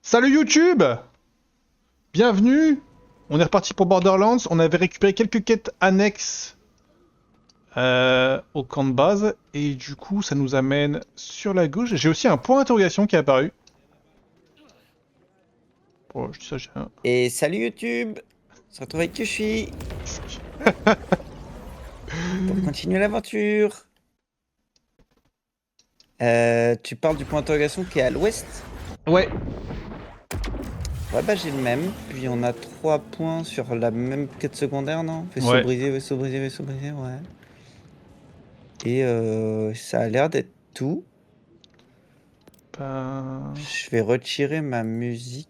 Salut YouTube! Bienvenue! On est reparti pour Borderlands. On avait récupéré quelques quêtes annexes au camp de base. Et du coup, ça nous amène sur la gauche. J'ai aussi un point d'interrogation qui est apparu. Oh, je dis ça, j'ai un... Et salut YouTube, on se retrouve avec Yoshi pour continuer l'aventure. Tu parles du point d'interrogation qui est à l'ouest? Ouais, Ouais bah j'ai le même, puis on a 3 points sur la même quête secondaire, non? Vaisseau ouais. brisé, vaisseau brisé, vaisseau brisé, ouais. Et ça a l'air d'être tout. Je vais retirer ma musique.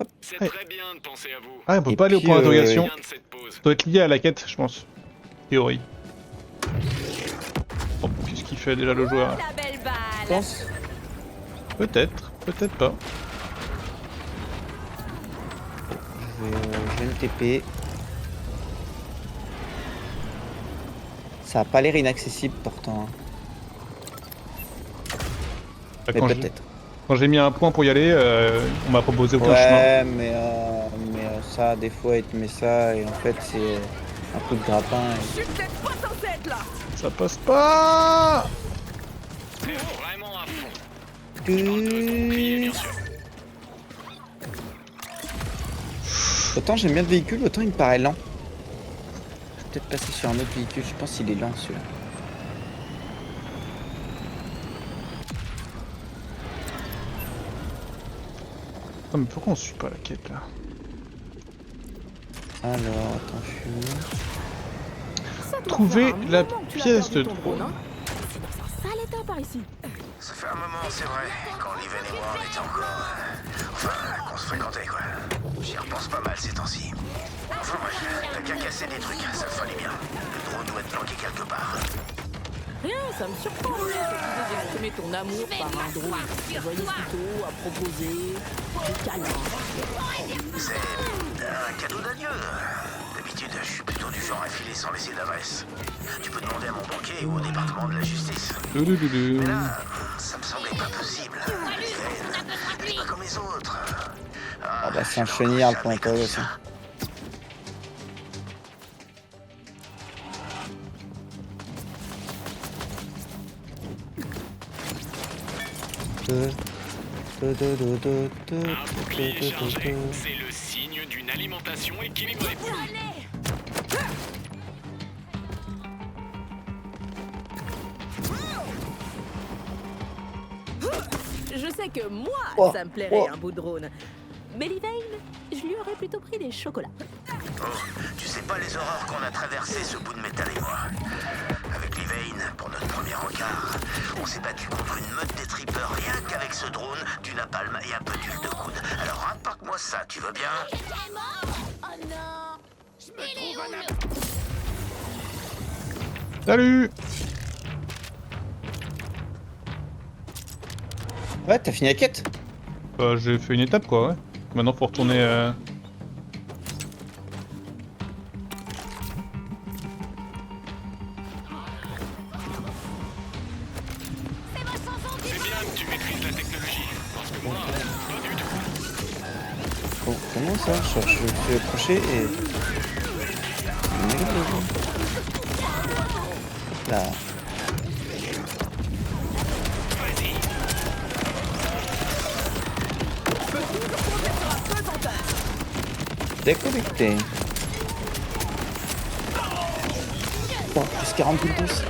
Hop. C'est Ouais. très bien de penser à vous. Ah, on peut Et pas aller au puis, point d'interrogation. Bien de cette pause. Ça doit être lié à la quête, je pense. Théorie. Oh, qu'est-ce qu'il fait déjà le joueur? La belle balle. Je pense. Peut-être, peut-être pas. Je vais me TP. Ça a pas l'air inaccessible pourtant. Bah, Mais quand peut-être. j'ai mis un point pour y aller, on m'a proposé aucun chemin. Ouais, mais ça, des fois, il te met ça et en fait, c'est un coup de grappin. Je suis peut-être pas censé être là. Ça passe pas! C'est vraiment à fond. Et... Autant j'aime bien le véhicule, autant il me paraît lent. Je vais peut-être passer sur un autre véhicule, je pense qu'il est lent celui-là. Non mais pourquoi on suit pas la quête là? Alors, attends, je suis où? Ça doit Trouver faire un la moment que tu l'as pièce perdu, de ton drone. hein. C'est dans un sale état par ici. Ça fait un moment, c'est vrai, quand Liven et moi on était encore... Enfin, qu'on se fréquentait quoi. J'y repense pas mal ces temps-ci. Enfin bref, t'as qu'à casser des trucs, ça te fallait bien. Le drone doit être planqué quelque part. Rien, ça me surprend. Tu veux exprimer ton amour par un drone. Tu voyais plutôt à proposer des câlins. C'est un cadeau d'adieu. D'habitude, je suis plutôt du genre à filer sans laisser d'adresse. Tu peux demander à mon banquier ou au département de la justice. Doudoudoudu. Mais là, ça me semblait pas possible. Liven, elle est pas comme les autres. Ah bah c'est un chenillard le point d'interrogation. Un bouclier chargé, c'est le signe d'une alimentation équilibrée. Je sais que moi, Oh, ça me plairait oh. un bout de drone. Mais Livain, je lui aurais plutôt pris des chocolats. Oh, tu sais pas les horreurs qu'on a traversées, ce bout de métal et moi. Avec Livain, pour notre premier encart, on s'est battu contre une meute des trippers rien qu'avec ce drone, du napalm et un peu d'huile de coude. Alors rapporte-moi ça, tu veux bien? Salut! Ouais, t'as fini la quête? Bah, j'ai fait une étape quoi, ouais. Maintenant faut retourner... C'est bien que tu maîtrises la technologie. Parce que moi, pas du tout. Oh, comment ça? Je me suis approché et... Là. Déconnecté. Bon, plus 40 pouces.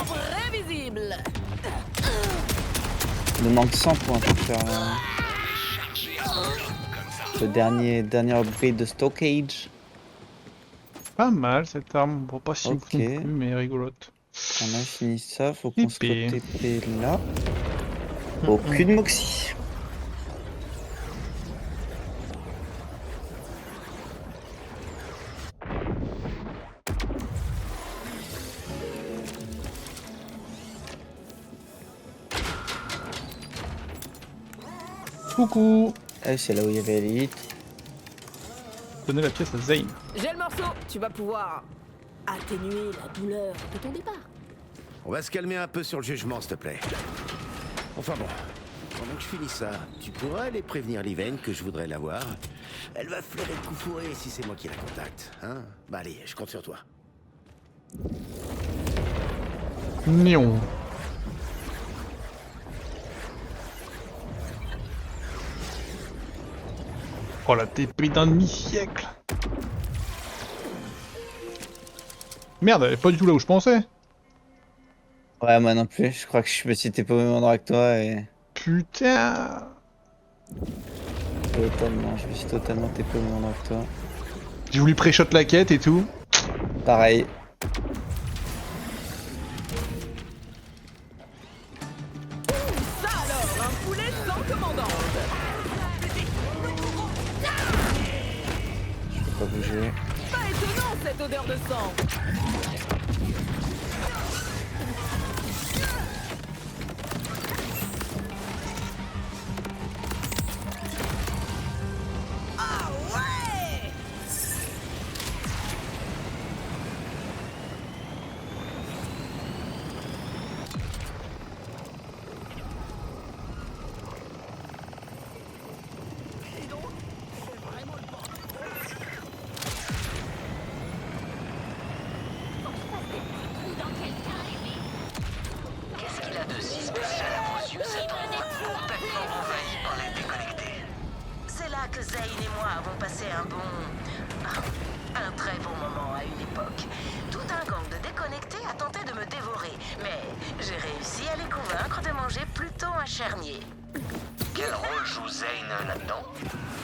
Très visible. Il me manque 100 points pour faire le dernier upgrade de Stockage. Pas mal cette arme, bon pas si ouf Ok. non plus, mais rigolote. On a fini ça, faut qu'on se Épée. TP là. Aucune moxie. Coucou! Ah, c'est là où il y avait l'élite. Donnez la pièce à Zane. J'ai le morceau. Tu vas pouvoir atténuer la douleur de ton départ. On va se calmer un peu sur le jugement, s'il te plaît. Enfin bon, pendant que je finis ça, tu pourras aller prévenir Liven que je voudrais la voir. Elle va flairer le coup fourré si c'est moi qui la contacte, hein? Bah allez, je compte sur toi. Nion. Oh la TP d'un demi-siècle. Merde, elle est pas du tout là où je pensais. Ouais, moi non plus. Je crois que je me suis TP au même endroit que toi et... Putain. Totalement, je me suis totalement TP au même endroit que toi. J'ai voulu pré-shot la quête et tout. Pareil. Ça alors, un poulet sans commandant. Je peux pas bouger. Pas étonnant cette odeur de sang. Ah ouais! Qu'est-ce qu'il a de si spécial à vos yeux, cet endroit complètement envahi par les déconnectés? C'est là que Zane et moi avons passé un très bon moment à une époque. Tout un gang de déconnectés a tenté de me dévorer, mais j'ai réussi à les convaincre de manger plutôt un charnier. Quel rôle joue Zane là-dedans?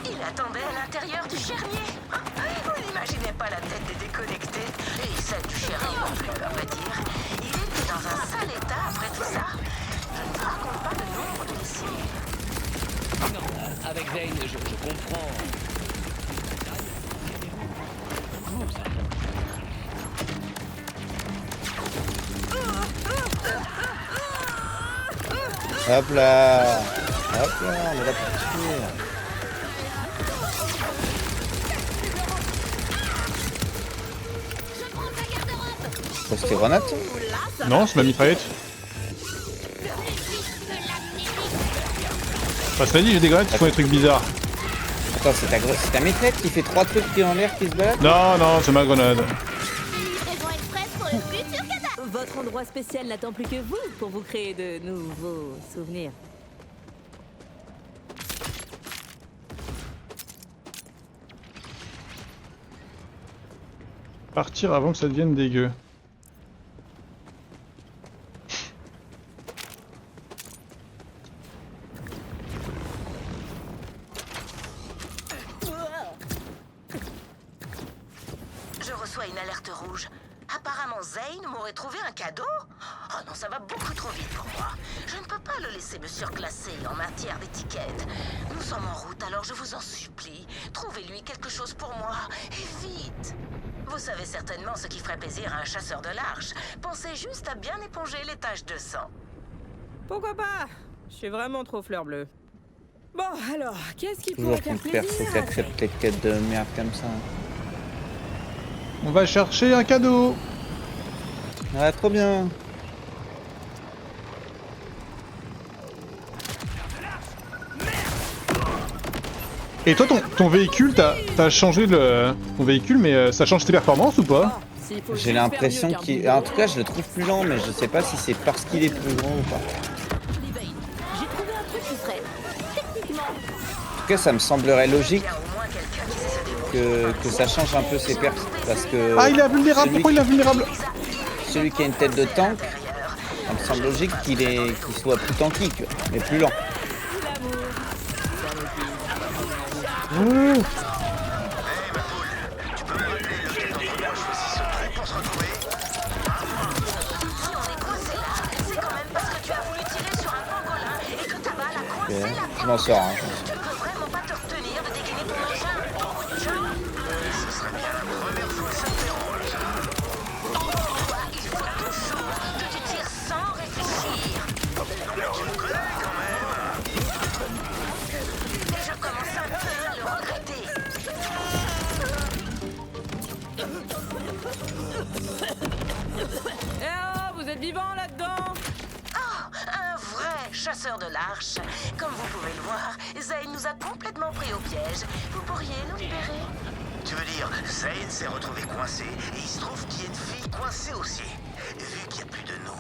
Il attendait à l'intérieur du charnier. Vous n'imaginez pas la tête des déconnectés, et celle du charnier non plus, à vrai dire. Il était dans un sale état après tout ça. Je ne vous raconte pas le nombre de signes. Non, avec Zane, je comprends. Hop là. Hop là, on est là pour tuer. Oh, c'était grenade ça? Non, c'est ma mitraillette. Bah, cela dit, j'ai des grenades qui font des trucs bizarres. Attends, c'est ta mitraillette qui fait 3 trucs qui en l'air qui se baladent? Non, non, c'est ma grenade. Votre endroit spécial n'attend plus que vous pour vous créer de nouveaux souvenirs. Partir avant que ça devienne dégueu. Je reçois une alerte rouge. Apparemment, Zane m'aurait trouvé un cadeau? Oh non, ça va beaucoup trop vite pour moi. Je ne peux pas le laisser me surclasser en matière d'étiquette. Nous sommes en route, alors je vous en supplie. Trouvez-lui quelque chose pour moi, et vite. Vous savez certainement ce qui ferait plaisir à un chasseur de l'arche. Pensez juste à bien éponger les taches de sang. Pourquoi pas? Je suis vraiment trop fleur bleue. Bon, alors, qu'est-ce qui Toujours pourrait ton faire perso plaisir qui à accepte les quêtes de merde comme ça. On va chercher un cadeau. Ouais, trop bien. Et toi, ton véhicule, t'as changé ton véhicule, mais ça change tes performances ou pas? S'il faut J'ai juste l'impression faire mieux qu'il... qu'un En tout cas, je le trouve plus lent, mais je sais pas si c'est parce qu'il est plus grand ou pas. Livain, j'ai trouvé un truc qui serait techniquement. En tout cas, ça me semblerait logique que ça change un peu ses pertes. Parce que Ah, il est invulnérable. Pourquoi il est invulnérable? celui qui a une tête de tank, ça me semble logique qu'il soit plus tanky, tu vois, mais plus lent. Ouh. Ok, je m'en sors. Hein. Tu peux vraiment pas te retenir de dégainer ton engin. Beaucoup de gens. Ce serait bien la première fois que ça te dérange. Toi, il faut toujours que tu tires sans réfléchir. Je me connais quand même. Et je commence un peu à le regretter. Eh oh, vous êtes vivants là-dedans? Oh, un vrai chasseur de l'arche. Comme vous pouvez le voir, Zane nous a complètement pris au piège. Vous pourriez nous libérer? Tu veux dire, Zane s'est retrouvé coincé et il se trouve qu'il y a une fille coincée aussi, vu qu'il n'y a plus de nous.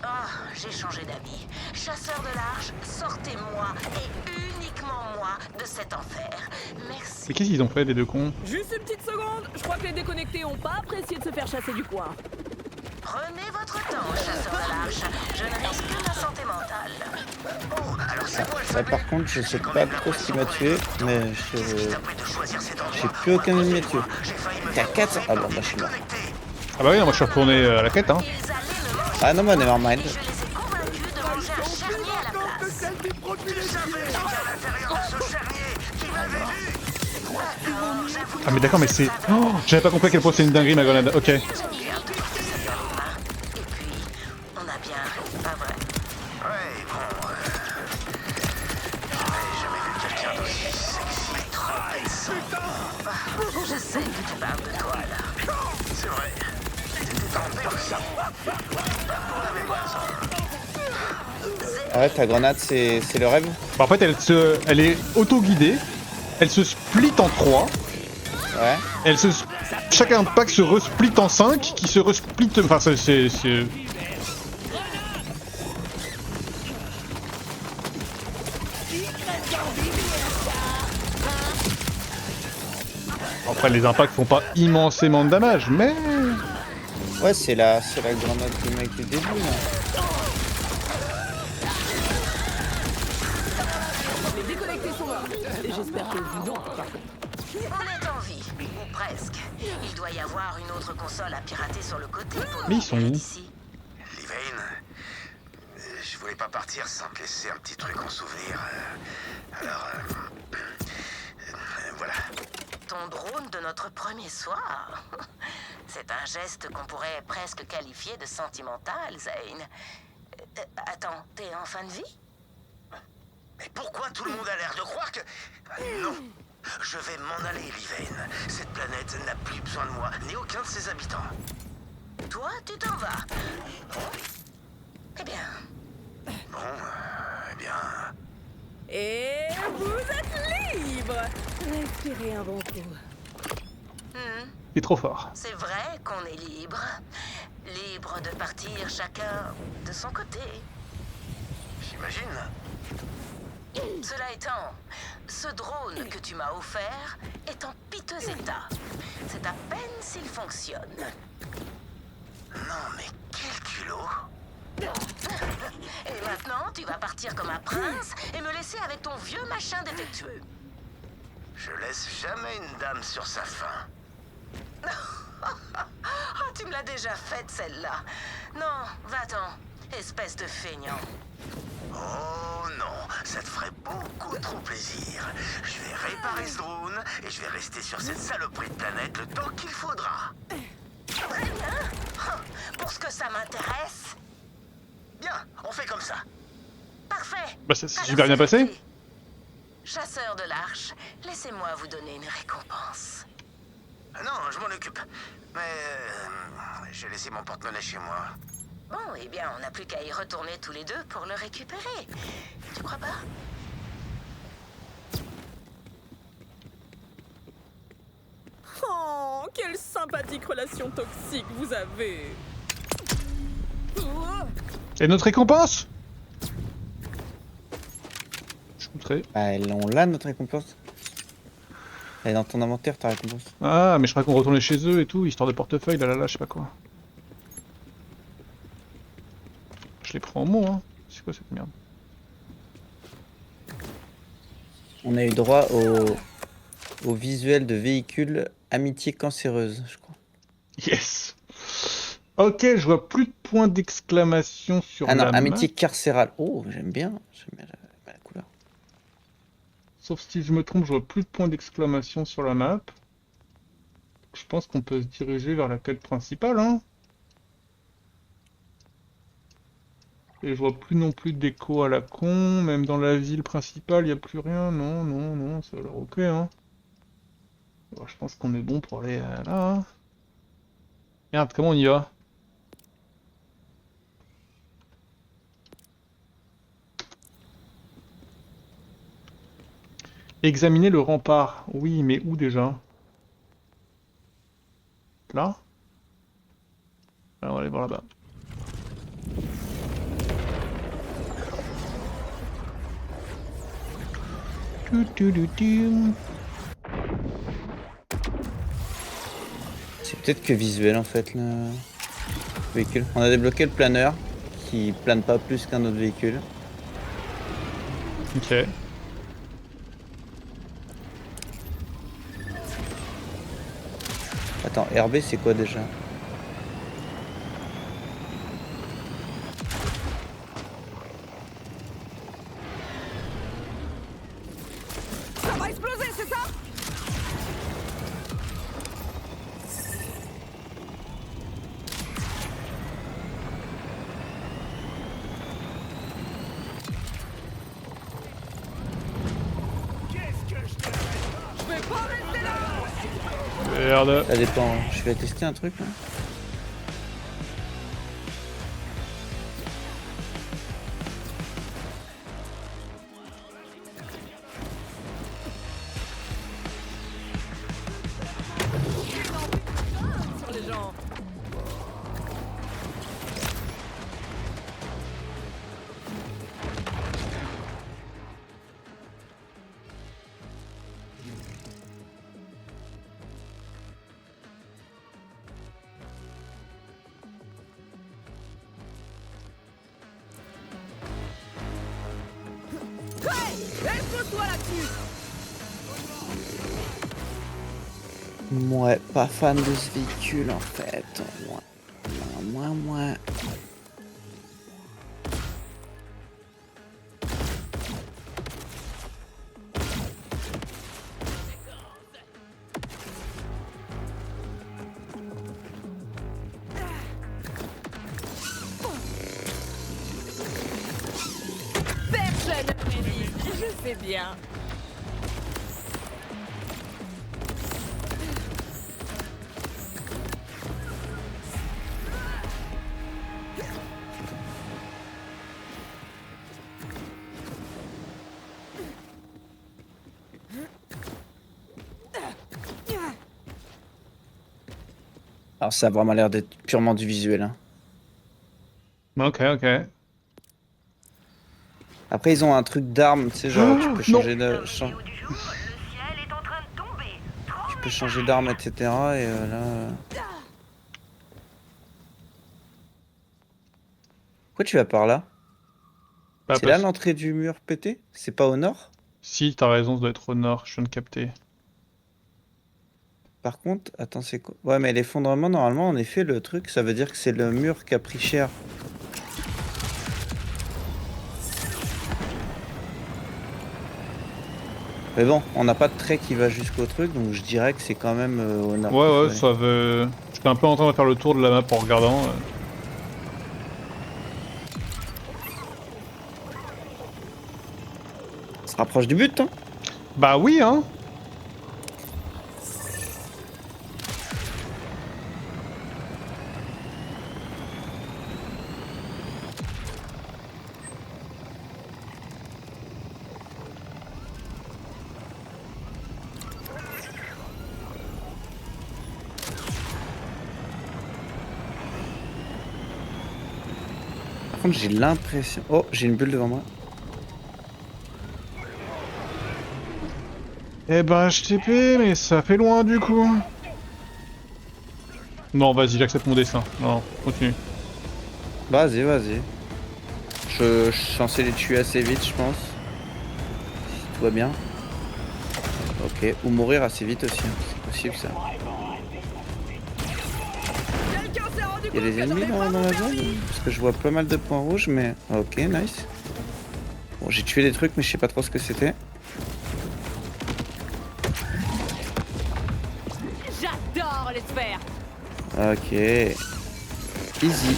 Oh, j'ai changé d'avis. Chasseur de l'arche, sortez-moi et uniquement moi de cet enfer. Merci. Mais qu'est-ce qu'ils ont fait, des deux cons? Juste une petite seconde, je crois que les déconnectés ont pas apprécié de se faire chasser du coin. Prenez votre temps, chasseur de l'arche. Je ne risque que ma santé mentale. Oh, alors c'est moi le Là par contre je sais pas trop ce qui m'a tué, mais j'ai plus aucun ennemi à tuer. T'as 4. Ah bon bah je suis mort. Ah bah oui, non, moi je suis retourné à la quête, hein. Ah non bah nevermind. Je les ai convaincus de manger un charnier à la place. Tu savais qu'il y a à l'intérieur de ce charnier qui m'avait vu. D'accord, j'avoue. Ah mais d'accord, mais c'est... Oh, j'avais pas compris à quel point c'est une dinguerie ma grenade, ok. Et puis, on a bien, pas vrai? Ouais, bon, j'avais jamais vu quelqu'un d'aussi sexy, trempé de sang. Je sais que tu parles de toi, là. C'est vrai. T'étais trempé aussi. On avait raison. Ah ouais ta grenade c'est le rêve. Bah, en fait, elle est auto-guidée, elle se split en 3, Ouais. chaque impact se resplit en 5, qui se resplit... Enfin, c'est... Après, les impacts font pas immensément de damage, mais... Ouais c'est la grenade du mec du début là. Les déconnectés sont morts. Et j'espère que vous non, par contre. On est en vie, ou presque. Il doit y avoir une autre console à pirater sur le côté pour Mais nous ils sont libérer où? d'ici. Livane, je voulais pas partir sans te laisser un petit truc en souvenir. Alors, voilà. Ton drone de notre premier soir. C'est un geste qu'on pourrait presque qualifier de sentimental, Zane. Attends, t'es en fin de vie? Mais pourquoi tout le monde a l'air de croire que... Non, je vais m'en aller, Livane. Cette planète n'a plus besoin de moi, ni aucun de ses habitants. Toi, tu t'en vas. Eh bien... Bon, eh bien... Et vous êtes libre. Respirez un bon coup. Il est trop fort. C'est vrai qu'on est libre. Libre de partir chacun de son côté. J'imagine. Cela étant, ce drone que tu m'as offert est en piteux état. C'est à peine s'il fonctionne. Non mais quel culot. Et maintenant, tu vas partir comme un prince et me laisser avec ton vieux machin défectueux. Je laisse jamais une dame sur sa faim. Oh, tu me l'as déjà faite, celle-là. Non, va-t'en, espèce de feignant. Oh non, ça te ferait beaucoup trop plaisir. Je vais réparer ce drone et je vais rester sur cette saloperie de planète le temps qu'il faudra. Très bien. Pour ce que ça m'intéresse. Bien, on fait comme ça. Parfait. Bah, ça s'est Alors, super bien c'est passé. parti. Chasseur de l'arche, laissez-moi vous donner une récompense. Non, je m'en occupe. Mais j'ai laissé mon porte-monnaie chez moi. Bon, eh bien, on n'a plus qu'à y retourner tous les deux pour le récupérer. Tu crois pas? Oh, quelle sympathique relation toxique vous avez. Oh. Et notre récompense? Je goûterai. Bah on l'a notre récompense. Elle est dans ton inventaire ta récompense. Ah, mais je crois qu'on retournait chez eux et tout, histoire de portefeuille, là, je sais pas quoi. Je les prends au mot, hein. C'est quoi cette merde? On a eu droit au visuel de véhicule amitié cancéreuse, je crois. Yes. Ok, je vois plus de points d'exclamation sur Ah non, la amitié map. carcérale. Oh, j'aime bien la couleur. Sauf si je me trompe, je vois plus de points d'exclamation sur la map. Je pense qu'on peut se diriger vers la quête principale, hein. Et je vois plus non plus d'écho à la con, même dans la ville principale, il a plus rien, non, ça a l'air ok, hein. Bon, je pense qu'on est bon pour aller là, hein. Merde, comment on y va? Examiner le rempart. Oui, mais où déjà? Là? Ah, on va aller voir là-bas. C'est peut-être que visuel en fait le véhicule. On a débloqué le planeur qui plane pas plus qu'un autre véhicule. Ok. Attends, RB c'est quoi déjà? Ça va exploser, c'est ça? Je vais pas rester là! Merde. Ça dépend. Je vais tester un truc là. Sur les gens. Hey! Expose-toi là-dessus! Ouais, pas fan de ce véhicule en fait. Moins. Personne ne m'a dit. Je sais bien. Alors ça a vraiment l'air d'être purement du visuel. Hein. Ok, ok. Après ils ont un truc d'arme, tu sais, genre tu peux changer de... Du jour, le ciel est en train de tomber. Tu peux changer d'arme, etc. Et là... Pourquoi tu vas par là? Bah, C'est là parce- l'entrée du mur pété? C'est pas au nord? Si, t'as raison, ça doit être au nord, je viens de capter. Par contre, attends, c'est quoi? Ouais, mais l'effondrement, normalement, en effet, le truc, ça veut dire que c'est le mur qui a pris cher. Mais bon, on n'a pas de trait qui va jusqu'au truc, donc je dirais que c'est quand même au nord. Ouais, ouais, ça veut... J'étais un peu en train de faire le tour de la map en regardant. Ça se rapproche du but, hein? Bah oui, hein. Par contre, j'ai l'impression... Oh, j'ai une bulle devant moi. Eh ben, HTP, mais ça fait loin du coup. Non, vas-y, j'accepte mon dessin. Non, continue. Vas-y, vas-y. Je suis censé les tuer assez vite, je pense. Si tout va bien. Ok, ou mourir assez vite aussi, hein. C'est possible ça. Quelqu'un s'est rendu Il y a des ennemis dans la zone? Parce que je vois pas mal de points rouges, mais... Ok, nice. Bon, j'ai tué des trucs, mais je sais pas trop ce que c'était. J'adore les sphères. Ok. Easy.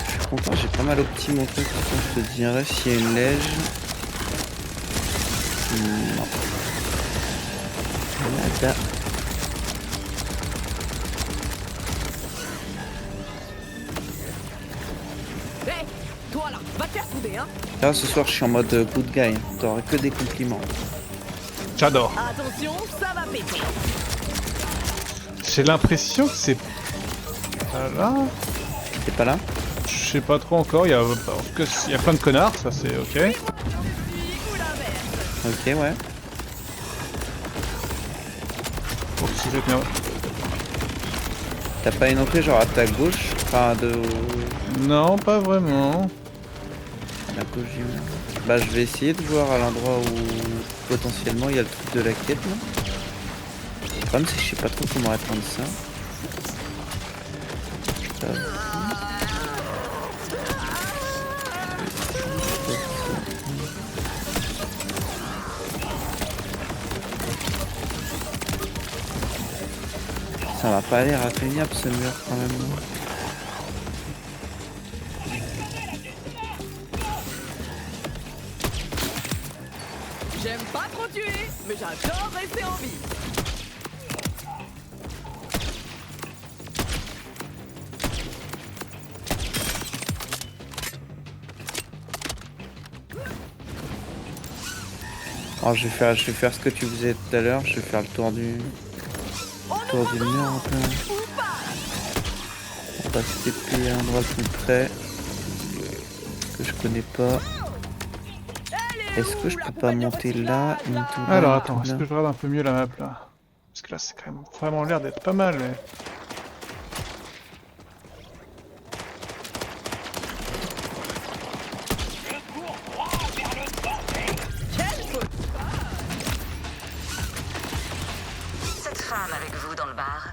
Je suis content, j'ai pas mal optimé mon truc. Je te dirais s'il y a une lège. Non. Nada. Hé, toi là, va te faire souder, hein. Là, ce soir, je suis en mode good guy. T'auras que des compliments. J'adore. Attention, ça va péter. J'ai l'impression que c'est... pas là. T'es pas là? Je sais pas trop encore, il y a, en tout cas, il y a plein de connards, ça c'est ok. Ok, ouais. Oh, si je merde. T'as pas une entrée genre à ta gauche? Enfin, de... Non, pas vraiment. À gauche du mur. Bah, je vais essayer de voir à l'endroit où potentiellement il y a le truc de la quête, là. Le problème, c'est que je sais pas trop comment atteindre ça. Ça m'a pas l'air atteignable ce mur quand même. J'aime pas trop tuer, mais j'adore rester en vie. Alors je vais faire ce que tu faisais tout à l'heure, je vais faire le tour du mur un peu. On va passer depuis un endroit plus près que je connais pas. Est-ce que je peux pas monter là, une tour là, Alors une attends, tour est-ce là que je regarde un peu mieux la map là? Parce que là c'est quand même vraiment l'air d'être pas mal mais... Cette femme avec vous dans le bar,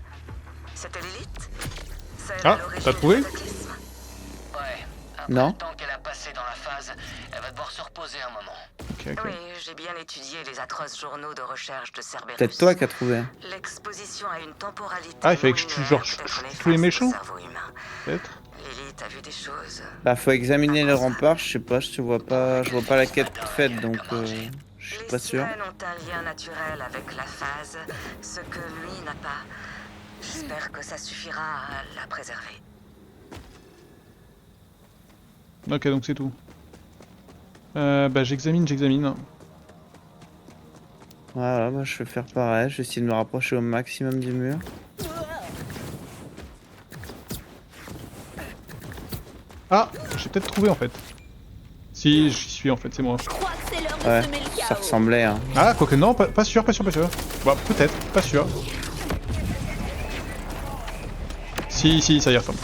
c'était Lilith? Celle Ah, à l'origine t'as trouvé? du cataclysme? Ouais, après Non. le temps qu'elle a passé dans la phase, elle va devoir se reposer un moment. Ok, ok. Oui, j'ai bien étudié les atroces journaux de recherche de Cerberus. Peut-être toi qui as trouvé. L'exposition à une temporalité. Ah, il fallait non que je tue linéaire genre peut être tous les néfaste au méchants? cerveau humain. Peut-être. Lilith a vu des choses. Bah faut examiner les remparts, je sais pas, je vois pas la quête faite donc je suis pas sûr. Les sirènes ont un lien naturel avec la phase, ce que lui n'a pas. J'espère que ça suffira à la préserver. Ok, donc c'est tout. Bah j'examine. Voilà, moi je vais faire pareil, je vais essayer de me rapprocher au maximum du mur. Ah, j'ai peut-être trouvé en fait. Si, j'y suis en fait, c'est moi. Je crois que c'est l'heure de Ouais, semer le ça chaos. ressemblait hein. Ah, quoique non, pas sûr. Bah peut-être, pas sûr. Si, ça y ressemble.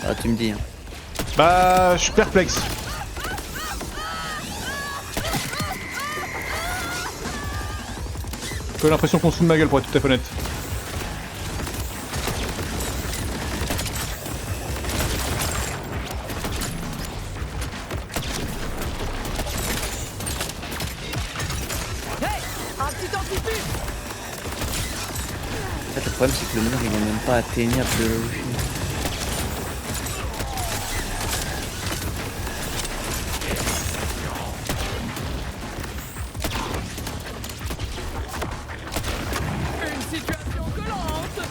Ah tu me dis hein. Bah, je suis perplexe. J'ai l'impression qu'on se fout de ma gueule pour être tout à fait honnête. Hey, un petit antifus. En fait, le problème c'est que le mur il est même pas atteignable de là où je suis. Une situation collante.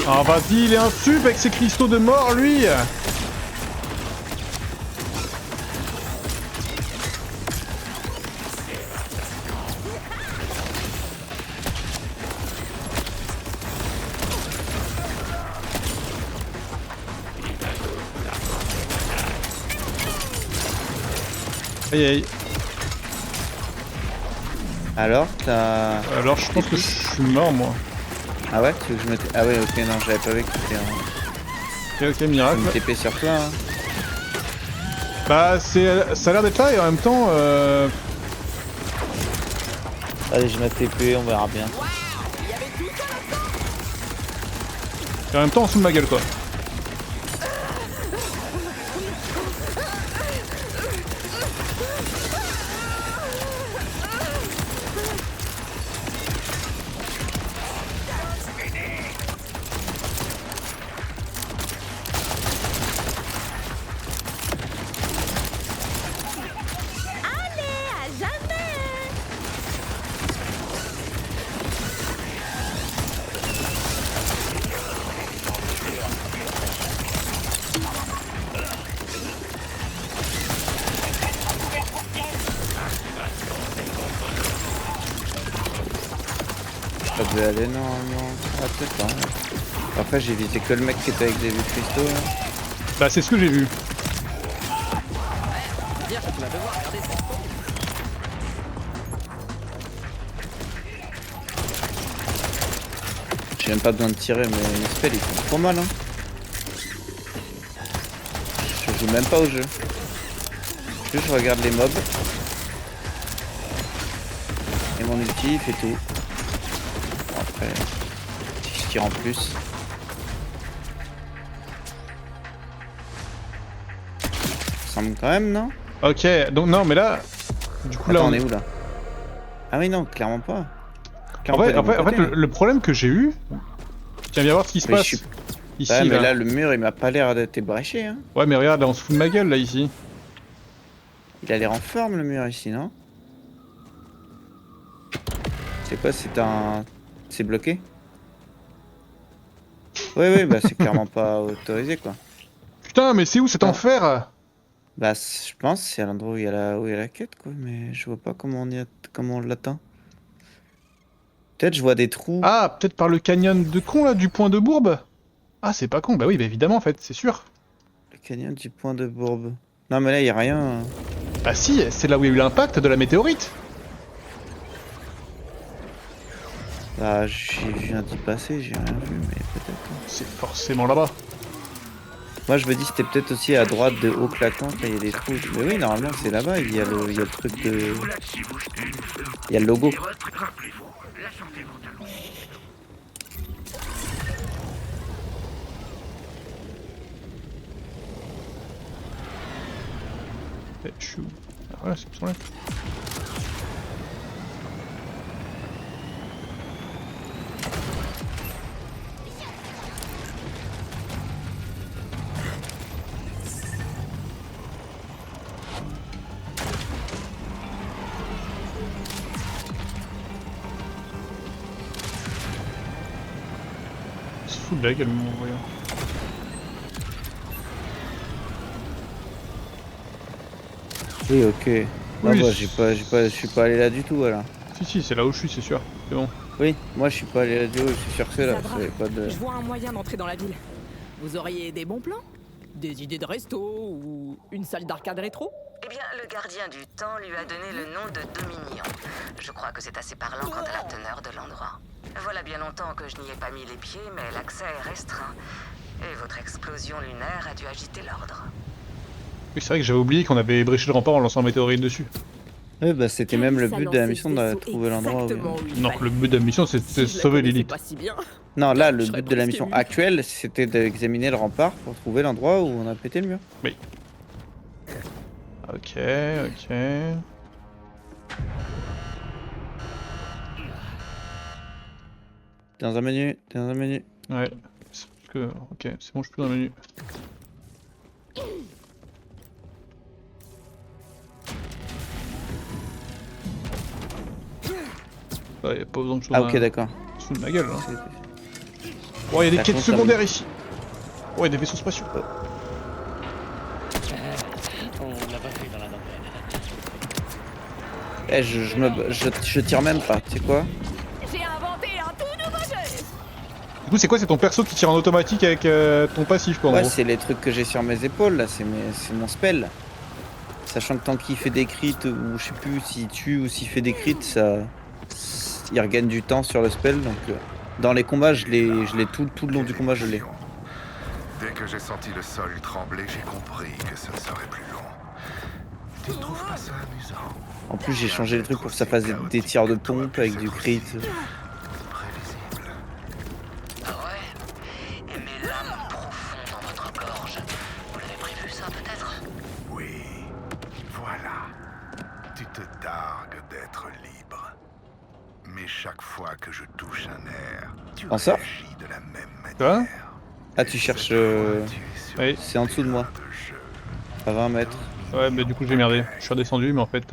Ah vas-y, il est un sub avec ses cristaux de mort, lui. Aïe aïe. Alors t'as... Alors je pense que je suis mort moi. Ah ouais, tu veux que je me... Ah ouais ok non j'avais pas vu que t'étais en... Ok, miracle. Je me TP sur toi hein. Bah ça a l'air d'être là et en même temps Allez je me TP, on verra bien. et en même temps en dessous de ma gueule quoi. je vais aller normalement. Ah, peut-être pas. Ouais. Après, j'ai visé que le mec qui était avec des vues cristaux. Là. Bah c'est ce que j'ai vu. Dire que tu vas devoir regarder cette photo. J'ai même pas besoin de tirer, mais les spells ils font trop mal. Hein. Je joue même pas au jeu. Juste je regarde les mobs. Et mon ulti il fait tout. Bon, après, si je tire en plus. Ça ressemble quand même, non? Ok, donc non mais là... Du coup Attends, là on est où là? Ah oui non, clairement pas. En Clairement fait, pas du bon côté, le problème que j'ai eu... Tiens, viens voir ce qui se Mais passe. je suis- Ici, Ouais, mais là. là le mur il m'a pas l'air d'être bréché. Hein. Ouais mais regarde, là on se fout de ma gueule là ici. Il a l'air en forme le mur ici, non? C'est quoi, c'est un... C'est bloqué? Oui, bah c'est clairement pas autorisé quoi. Putain, mais c'est où cet Ah. enfer? Bah je pense que c'est à l'endroit où il y a la quête quoi, mais je vois pas comment comment on l'atteint. Peut-être je vois des trous. Ah, peut-être par le canyon de con là, du point de Bourbe? Ah, c'est pas con, bah oui, bah évidemment en fait, c'est sûr. Le canyon du point de Bourbe. Non mais là il y a rien. Bah si, c'est là où il y a eu l'impact de la météorite. Bah je viens d'y passer, j'ai rien vu, mais peut-être. C'est forcément là-bas. Moi je me dis c'était peut-être aussi à droite de haut claquant, là il y a des trous. Mais oui normalement c'est là-bas, il y a le truc de... Il y a le logo. Eh, je suis où? Ah, voilà, c'est pour ça. Il se fout de la gueule, mon voyant. Oui ok. Non Oui, bah c'est- je suis pas allé là du tout voilà. Si, c'est là où je suis, c'est sûr. C'est bon. Oui, moi je suis pas allé là du tout, je suis sûr que c'est là. Zadra, C'est pas de... je vois un moyen d'entrer dans la ville. Vous auriez des bons plans? Des idées de resto ou une salle d'arcade rétro? Eh bien, le gardien du temps lui a donné le nom de Dominion. Je crois que c'est assez parlant quant à la teneur de l'endroit. Voilà bien longtemps que je n'y ai pas mis les pieds, mais l'accès est restreint. Et votre explosion lunaire a dû agiter l'ordre. Oui, c'est vrai que j'avais oublié qu'on avait ébréché le rempart en lançant un météorite dessus. Oui bah c'était même le Ça but de la lançait mission le de vaisseau trouver l'endroit où... exactement où il Non, fallait. le but de la mission c'était de Si je la sauver connaissais Lilith. pas si bien. Non là le Je serais but de la presque mission ému. actuelle c'était d'examiner le rempart pour trouver l'endroit où on a pété le mur. Ok, ok. T'es dans un menu, t'es dans un menu. Ouais. C'est parce que... Ok, c'est bon, je suis plus dans le menu. Ouais, y'a pas besoin de choses. Ah ok d'accord. Sous de ma gueule, hein. Oh, y'a des Par quêtes contre, ça secondaires ici. Oh, y'a des vaisseaux spatiaux. On l'a pas pris dans la dentelle. Eh je tire même pas, tu sais quoi? J'ai inventé un tout nouveau jeu. Du coup, c'est quoi? C'est ton perso qui tire en automatique avec ton passif, quoi, en Ouais gros. c'est les trucs que j'ai sur mes épaules là, c'est mon spell. Sachant que tant qu'il fait des crits ou je sais plus s'il tue ou s'il fait des crits, ça... Il regagne du temps sur le spell donc... Dans les combats je l'ai tout le long du combat je l'ai. Dès que j'ai senti le sol trembler, j'ai compris que ce ne serait plus long. Tu ne trouves pas ça amusant? En plus j'ai changé les trucs pour que ça fasse des tirs de pompe avec du crit. Prévisible. Ah ouais? Et mes lames profondes dans votre gorge. Vous l'avez prévu ça, peut-être? Oui, voilà. Tu te targues d'être libre. Mais chaque fois que je touche un air, tu En sort réagis de la même Quoi? manière. Ah tu cherches... Tu es sur Oui. C'est en dessous de moi, de jeu. à 20 mètres. Ouais, mais du coup, j'ai merdé. Je suis redescendu, mais en fait...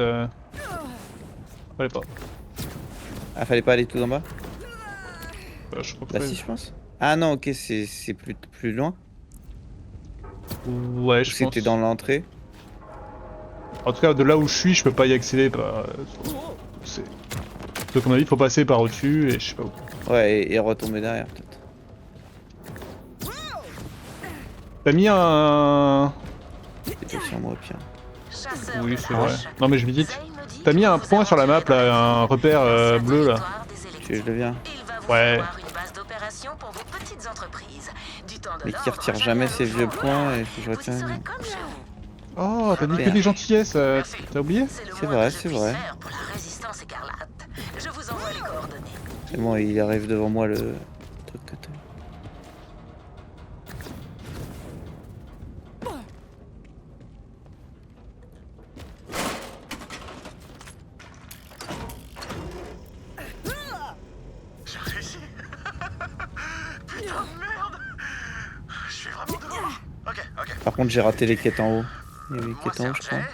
Fallait pas. Ah fallait pas aller tout en bas? Bah, je crois que Bah si je pense. Ah non ok c'est plus loin. Ouais, je pense. C'était dans l'entrée. En tout cas, de là où je suis, je peux pas y accéder. C'est... Donc, à mon avis, il faut passer par au-dessus et je sais pas où. Ouais, et retomber derrière peut-être. T'as mis un... C'était sur moi au pire. Chasseur Oui, de c'est vrai. lâches. Non mais je visite. Zay me dit T'as mis qu'il un vous point sur la map aventurer là, dans un repère l'ancien bleu là. territoire des Tu veux que Électriques. je le viens. Il va vous Ouais. falloir une base d'opération pour vos petites entreprises. Du temps de Mais qui l'ordre, retire jamais ses vieux logement, points voilà. et faut que je Vous y retienne. serez comme chez vous. Oh, t'as dit que Merde. des gentillesses, t'as oublié? C'est le C'est moins vrai, que je c'est puisse vrai. faire pour la résistance écarlate. Je vous envoie les coordonnées. C'est bon, il arrive devant moi le truc que t'as. J'ai réussi. Putain de merde. Je suis vraiment devant. Ok. Par contre, j'ai raté les quêtes en haut. Il y avait les Moi, quêtes en haut, je c'est crois. Jay.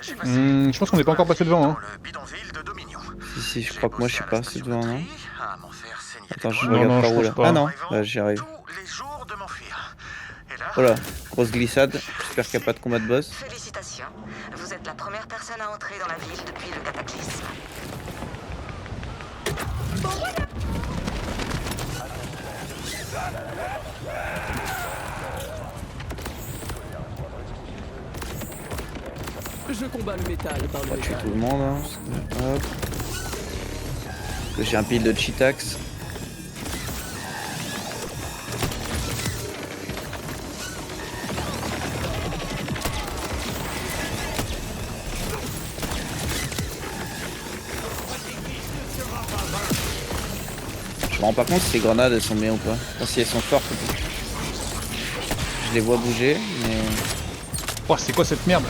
J'ai passé Je pense qu'on n'est pas encore passé devant, hein. dans le bidonville de Dominion. Si, je J'ai crois que moi je bossé suis à la pas assez station devant, de non? tri, à m'en faire saigner Attends, des je doigts. regarde non, par je où là. pense pas. Ah non, Arrivant bah j'y arrive. tous les jours de m'enfuir. Et là, Oh là, grosse glissade. J'espère qu'il n'y a pas de combat de boss. Félicitations. Vous êtes la première personne à entrer dans la ville depuis le cataclysme. Je combats le métal par On le va tuer métal. tout le monde. Hein. Hop. J'ai un pile de Cheetax. Je me rends pas compte si ces grenades elles sont bien ou pas. Enfin, si elles sont fortes ou pas. Je les vois bouger, mais. Oh, c'est quoi cette merde?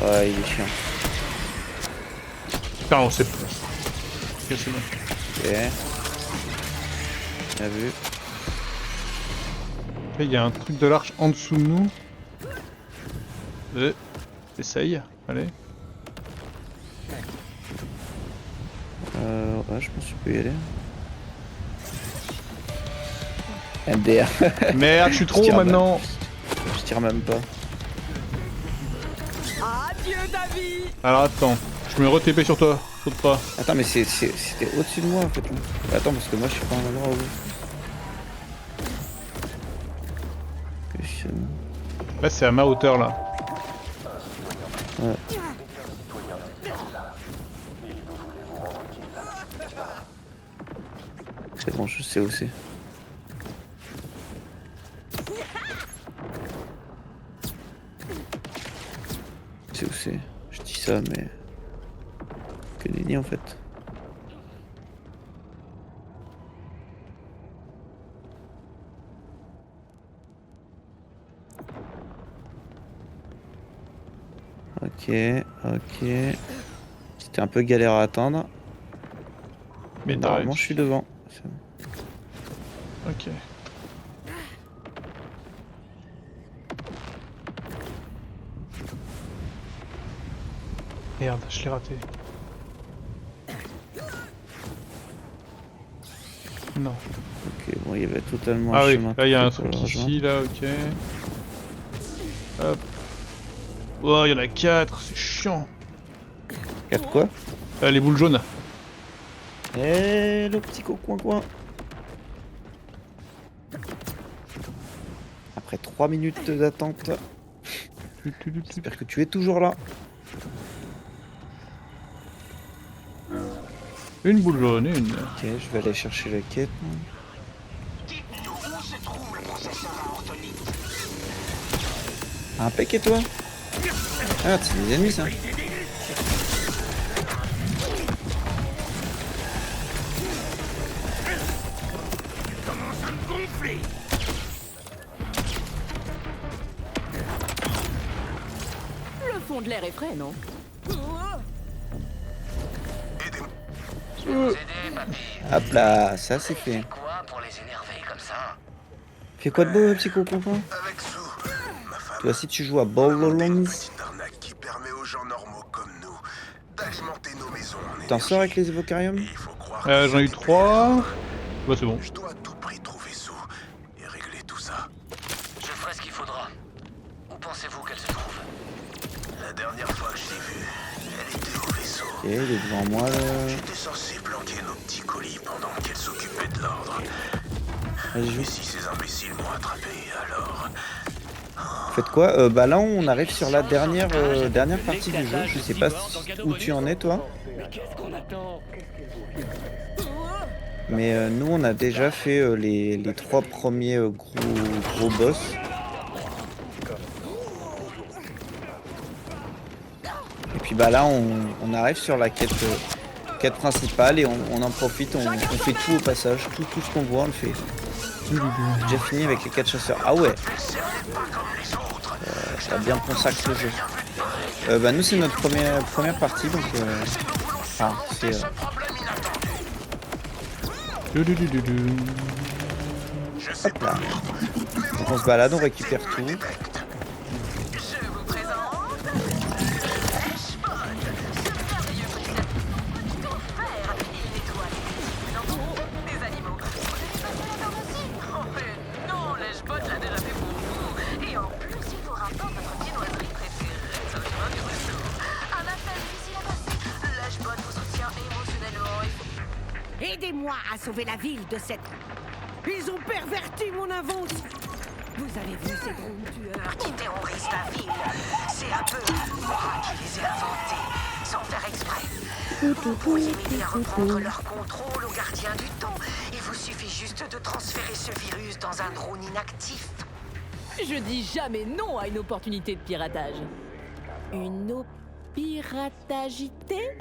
Ouais, il est chiant. Putain, on sait plus. Ok, c'est bon. Ok. Bien vu. Là, il y a un truc de l'arche en dessous de nous. Essaye, allez. Ouais, je pense que tu peux y aller. MDR. Merde, je suis trop tire maintenant. Je tire même pas. Adieu, David. Alors attends, je me re-TP sur toi, saute pas. Attends, mais c'était au-dessus de moi en fait. Là. Attends, parce que moi je suis pas en endroit où. Là, c'est à ma hauteur là. Ouais. C'est bon, je sais où c'est. Je sais où c'est. Je dis ça, mais. Que nenni en fait. Ok, ok. C'était un peu galère à attendre. Mais t'as Normalement, je réussi. suis devant. C'est bon. Ok. Merde, je l'ai raté. Non. Ok, bon, il y avait totalement Ah un oui, chemin. là il y a un pour le truc rejoindre. ici, là, ok. Hop. Oh, il y en a 4, c'est chiant. 4 quoi? Les boules jaunes. Eh, le petit coin. Après 3 minutes d'attente, j'espère que tu es toujours là. Une boule jaune, une. Ok, je vais aller chercher la quête. Un pec et toi? Ah, c'est des ennemis ça. Le fond de l'air est frais, non? je vais vous aider, papy. Hop là, ça c'est fait. Quoi pour les énerver comme ça? Fais quoi de beau, psycho confort? Avec Sue, ma femme. Toi aussi tu joues à Une Borderlands. petite arnaque qui permet aux gens normaux comme nous d'alimenter nos maisons en T'en énergie. sors avec les évocariums? Et il faut croire que J'en ai eu cette 3. Bah, c'est bon. Je dois à tout prix trouver Sue et régler tout ça. Je ferai ce qu'il faudra. Où pensez-vous qu'elle se trouve? La dernière fois que je l'ai vue, elle était au vaisseau. Ok, il est devant moi là. J'étais censé planquer nos petits colis vie pendant qu'elle s'occupait de l'ordre. Vas-y, Et joue. si ces imbéciles m'ont attrapé, alors... Faites quoi bah là on arrive sur la dernière partie du jeu. Je sais pas où tu en es toi. Mais nous on a déjà fait les 3 premiers gros boss. Et puis bah là on arrive sur la quête principale et on en profite, on fait tout au passage, tout ce qu'on voit on le fait. J'ai déjà fini avec les 4 chasseurs. Ah ouais. Ça a bien consacré le jeu. Bah nous c'est notre première partie donc enfin, c'est hop là. Donc on se balade, on récupère tout. Je vous présente... Flashbot, ce merveilleux petit ami. Ton frère, il nettoie les enfants, des animaux. Vous avez passé la pharmacie? Oh mais non, Flashbot l'a déjà fait pour vous. Et en plus, il vous rapporte votre viennoiserie préférée sur le chemin du retour. Un appel difficile à passer. Flashbot vous soutient émotionnellement et... Aidez-moi à sauver la ville de cette... Ils ont perverti mon invention. Vous avez vu ces drones tueurs qui terrorisent la ville. C'est un peu moi qui les ai inventés, sans faire exprès. Vous pourriez m'aider à reprendre leur contrôle aux gardiens du temps. Il vous suffit juste de transférer ce virus dans un drone inactif. Je dis jamais non à une opportunité de piratage. Une piratagité?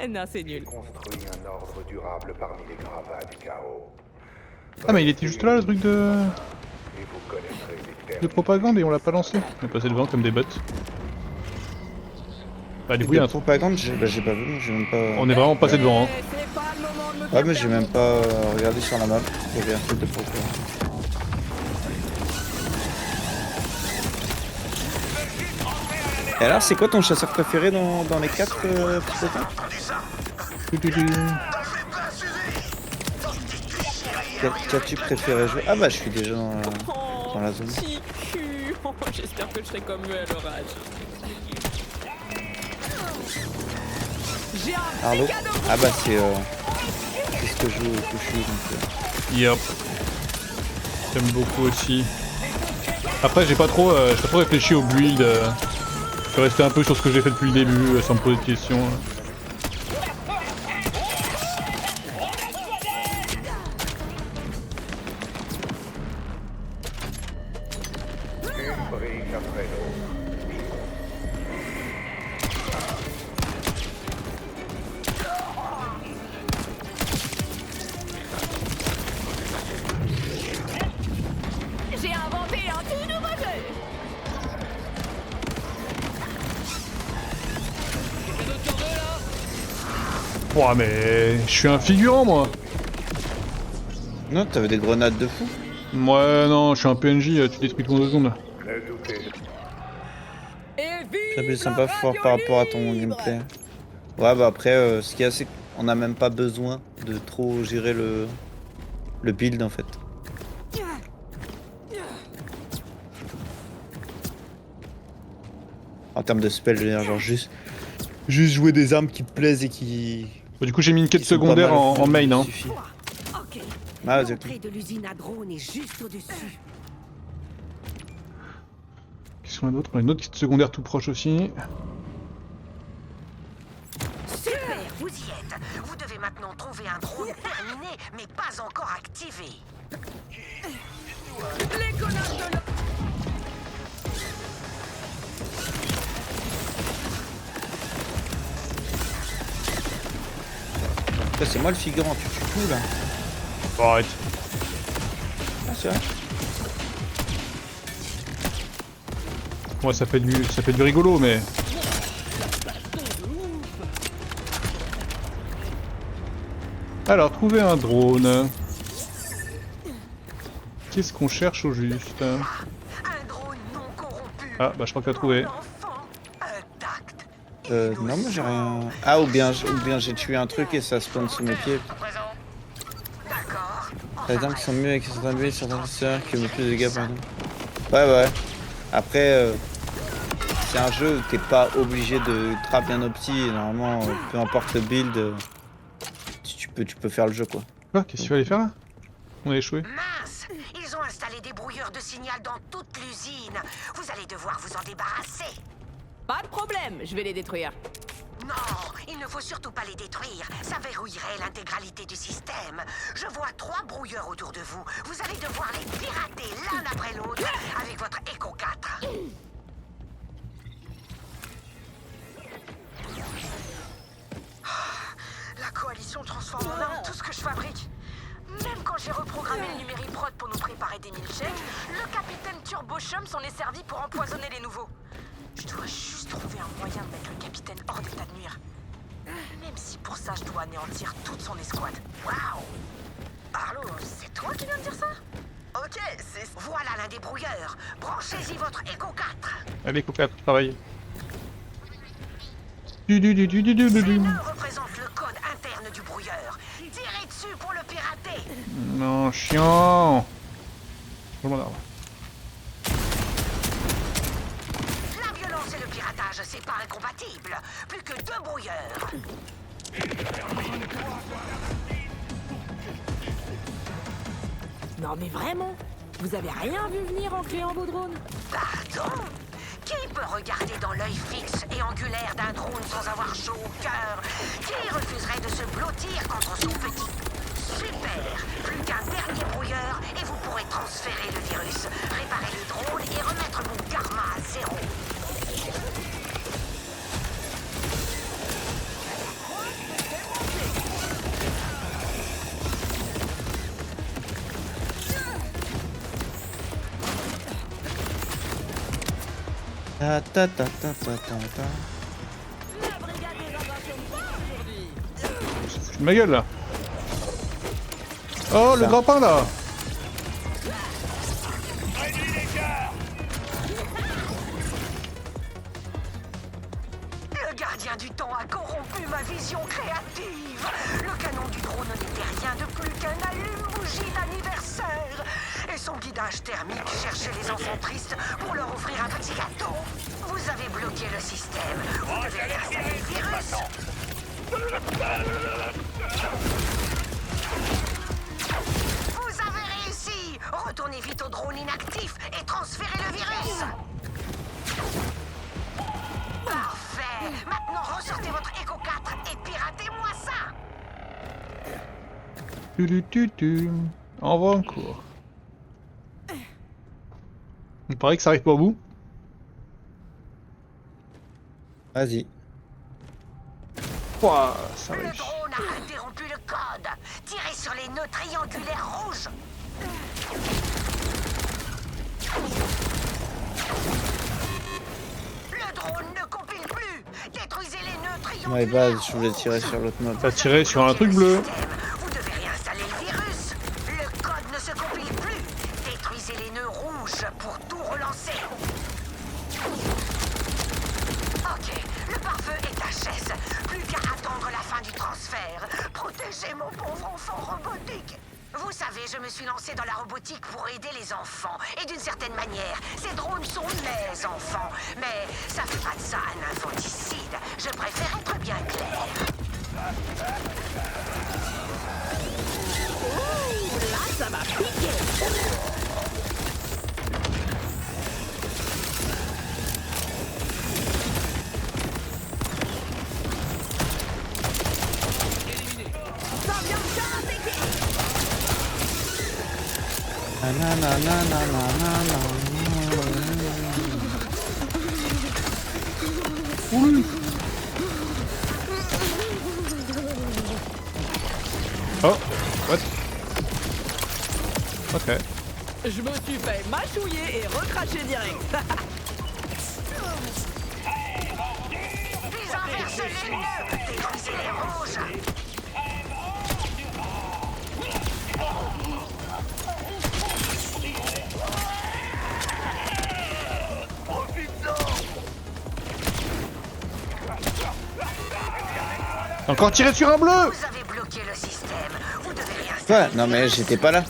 Non, c'est nul. Construit un ordre durable parmi les gravats du chaos. Ah mais il était juste là le truc de Et vous connaîtrez les termes. propagande et on l'a pas lancé. On est passé devant comme des bots. Bah du coup il y a un truc. Propagande, j'ai pas vu, j'ai même pas. On est vraiment passé devant hein. C'est pas le moment de me Ouais mais j'ai même pas regardé sur la map. Il y avait un truc de propagande. Et alors c'est quoi ton chasseur préféré dans les 4 petits copains? Qu'as-tu préféré jouer? Ah bah je suis déjà dans la zone. Petit cul. Oh, j'espère que je serai comme eux à l'orage. J'ai un Arlo? petit cadeau. Ah bah c'est ce que je joue au Kushu donc. Yep. J'aime beaucoup aussi. Après j'ai pas trop réfléchi au build. Je suis resté un peu sur ce que j'ai fait depuis le début, sans me poser de questions. Une brique après l'autre. J'ai inventé un tout nouveau jeu. Ouah mais je suis un figurant moi. Non, t'avais des grenades de fou. Ouais non, je suis un PNJ, tu détruis tout en 2 secondes. Ne doutez Ça fait sympa fort par rapport à ton gameplay. Ouais bah après ce qu'il y a c'est qu'on n'a même pas besoin de trop gérer le build en fait. En termes de spell, je veux dire genre juste jouer des armes qui te plaisent et qui... Bah, du coup j'ai mis une quête qui sont pas secondaire mal en main hein. suffit. Ok. Ah, vas-y, L'entrée de l'usine à drone est juste au-dessus. Qu'est-ce qu'on a d'autre? On a une autre quête secondaire tout proche aussi. Super, vous y êtes. Vous devez maintenant trouver un drone terminé, mais pas encore activé. Les connards de l'or. Putain, c'est moi le figurant, tu tues tout là. Bon, arrête. Ah c'est vrai. Ouais ça fait du rigolo mais... Alors trouver un drone. Qu'est-ce qu'on cherche au juste? Un drone non corrompu. Ah bah je crois que t'as trouvé. L'enfant intact. Non moi j'ai rien... Ah ou bien j'ai tué un truc et ça spawn sous mes pieds. D'accord. Les armes qui sont mieux avec certains builds, certains chasseurs qui ont plus de dégâts par exemple. Ouais. Après c'est un jeu où t'es pas obligé de ultra bien opti et normalement peu importe le build tu tu peux faire le jeu quoi. Quoi? Qu'est-ce qu'il fallait faire là? On a échoué. Mince! Ils ont installé des brouilleurs de signal dans toute l'usine. Vous allez devoir vous en débarrasser. Pas de problème, je vais les détruire. Non, il ne faut surtout pas les détruire. Ça verrouillerait l'intégralité du système. Je vois 3 brouilleurs autour de vous. Vous allez devoir les pirater l'un après l'autre avec votre Echo 4. La coalition transforme en arme tout ce que je fabrique. Même quand j'ai reprogrammé le numériprod pour nous préparer des milkshakes, le capitaine Turbochum s'en est servi pour empoisonner les nouveaux. Je dois juste trouver un moyen de mettre le capitaine hors d'état de nuire. Même si pour ça je dois anéantir toute son escouade. Waouh! Arlo, c'est toi qui viens de dire ça? Ok, c'est... Voilà l'un des brouilleurs. Branchez-y votre Echo 4. Allez, Coca, travaille. Ces nœuds représentent le code interne du brouilleur. Tirez dessus pour le pirater. Non, chiant. Je m'en arme. La violence et le piratage, c'est pas incompatible. Plus que 2 brouilleurs. Non mais vraiment? Vous avez rien vu venir en créant vos drones? Pardon? Qui peut regarder dans l'œil fixe et angulaire d'un drone sans avoir chaud au cœur? Qui refuserait de se blottir contre son petit... Super! Plus qu'un dernier brouilleur et vous pourrez transférer le virus, réparer les drones et remettre mon karma à 0. Ta ta ta ta ta ta ta. La brigade des invasions de bois aujourd'hui. C'est ma gueule là. Oh, le grappin là. Le gardien du temps a corrompu ma vision créative. Le canon du drone n'était rien de plus qu'un allume-bougie d'anniversaire. Et son guidage thermique cherchait les enfants tristes pour leur offrir un petit gâteau. Vous avez bloqué le système. Vous devez réinstaller le virus. Vous avez réussi. Retournez vite au drone inactif et transférez le virus. Parfait. Maintenant, ressortez votre Echo 4 et piratez-moi ça. Tu. Envoie en cours. Il paraît que ça arrive pas au bout. Vas-y. Ouah, ça Le réussit. drone a interrompu le code. Tirez sur les nœuds triangulaires rouges. Le drone ne compile plus. Détruisez les nœuds Ouais, triangulaires. base, je voulais tirer sur l'autre mode. T'as tiré sur un truc bleu. Vous devez réinstaller le virus. Le code ne se compile plus. Détruisez les nœuds rouges pour tout relancer. Ok, le pare-feu est HS. Plus qu'à attendre la fin du transfert. Protégez mon pauvre enfant robotique. Vous savez, je me suis lancé dans la robotique pour aider les enfants. Et d'une certaine manière, ces drones sont mes enfants. Mais ça fait pas de ça un infanticide. Je préfère être bien clair. Là, ça m'a piqué. Ça vient de karatéké. Na na na na na na na. Oh, what? Ok. Je me suis fait mâchouiller et recracher direct. Ils inversent les nœuds. Détruisez les rouges. Encore tiré sur un bleu. Vous avez bloqué le système. Vous devez réinstaller. Quoi? Non mais j'étais pas là.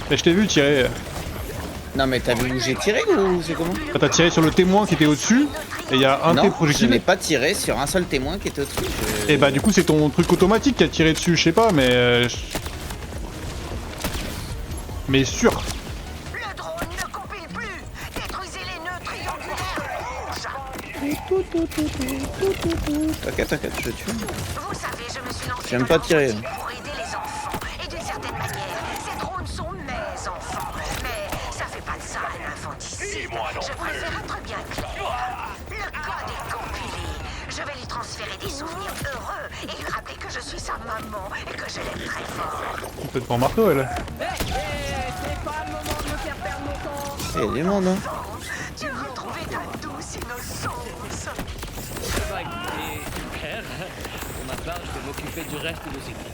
Mais je t'ai vu tirer. Non mais t'as vu où j'ai tiré ou c'est comment? T'as tiré sur le témoin qui était au-dessus. Le Et il y a un de tes Non, je projectiles. n'ai pas tiré sur un seul témoin qui était au-dessus. Et bah du coup c'est ton truc automatique qui a tiré dessus, je sais pas, mais... Mais sûr. Le drone ne compile plus. Détruisez les nœuds triangulaires rouges. T'inquiète, je tue. Vous savez, je me suis lancé J'aime dans pas tirer. l'aventure pour aider les enfants. Et d'une certaine manière, ces drones sont mes enfants. Mais ça fait pas de ça un infanticide. Je préfère être bien clair. Le code est compilé. Je vais lui transférer des souvenirs heureux et lui rappeler que je suis sa maman et que je l'aime très fort. Complètement marteau elle. C'est pas le moment de me faire perdre mon temps. Il y a du monde, hein. Tu as retrouvé ta douce innocence. Ça va écouter, super. Pour ma part, je vais m'occuper du reste de ces trucs.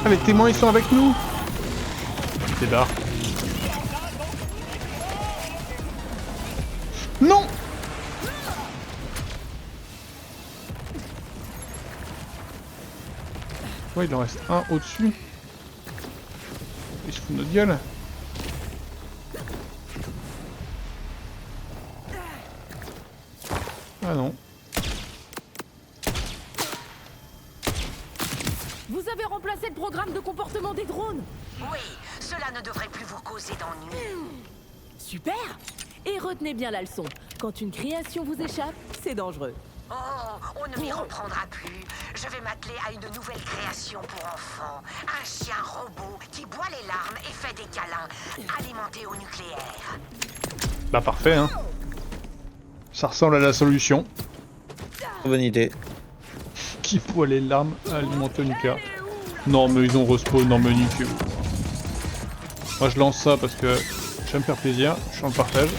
Ah les témoins ils sont avec nous. C'est barre. Non. Ouais il en reste un au-dessus. Il se fout de notre gueule. Ah non. Vous avez remplacé le programme de comportement des drones. Oui, cela ne devrait plus vous causer d'ennui. Super. Et retenez bien la leçon. Quand une création vous échappe, c'est dangereux. Oh, on ne m'y reprendra plus. Je vais m'atteler à une nouvelle création pour enfants. Un chien robot qui boit les larmes et fait des câlins, alimenté au nucléaire. Bah parfait hein. Ça ressemble à la solution. Bonne idée. Qui boit les larmes alimentées au nucléaire. Non mais ils ont respawn, non mais nickel. Moi je lance ça parce que j'aime me faire plaisir, je suis en partage.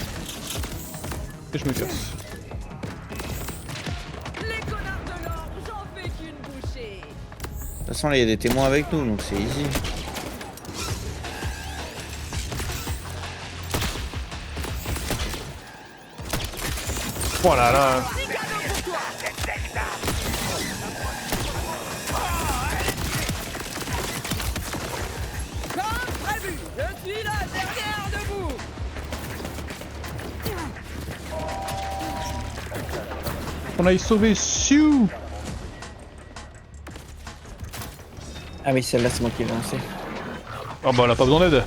Et je me casse. Les connards de l'or, j'en fais qu'une bouchée. De toute façon, là, il y a des témoins avec nous, donc c'est easy. Oh là là. Comme prévu, je suis la dernière debout. On aille sauver Sue. Ah oui, celle-là, c'est moi qui l'ai lancée. Ah bah elle a pas besoin d'aide.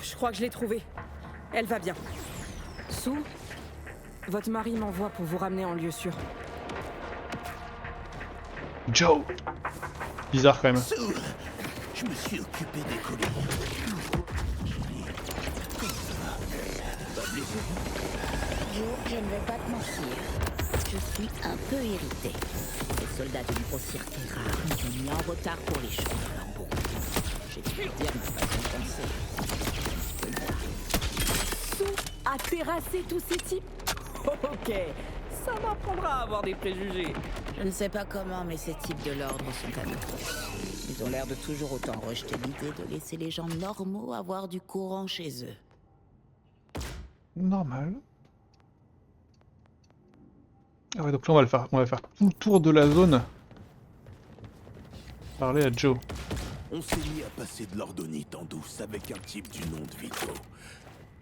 Je crois que je l'ai trouvée. Elle va bien. Sue, votre mari m'envoie pour vous ramener en lieu sûr. Joe. Bizarre quand même. Je me suis occupé des colis. Je ne vais pas te mentir. Je suis un peu irrité. Les soldats de l'hypocire Terra nous ont mis en retard pour les choses de leur bon. J'ai dû leur dire ma façon de penser. Sue a terrassé tous ces types. Ok, ça m'apprendra à avoir des préjugés. Je ne sais pas comment, mais ces types de l'ordre sont à nous. Ils ont l'air de toujours autant rejeter l'idée de laisser les gens normaux avoir du courant chez eux. Normal. Ah ouais donc là on va faire tout le tour de la zone. Parler à Joe. On s'est mis à passer de l'ordonite en douce avec un type du nom de Vito.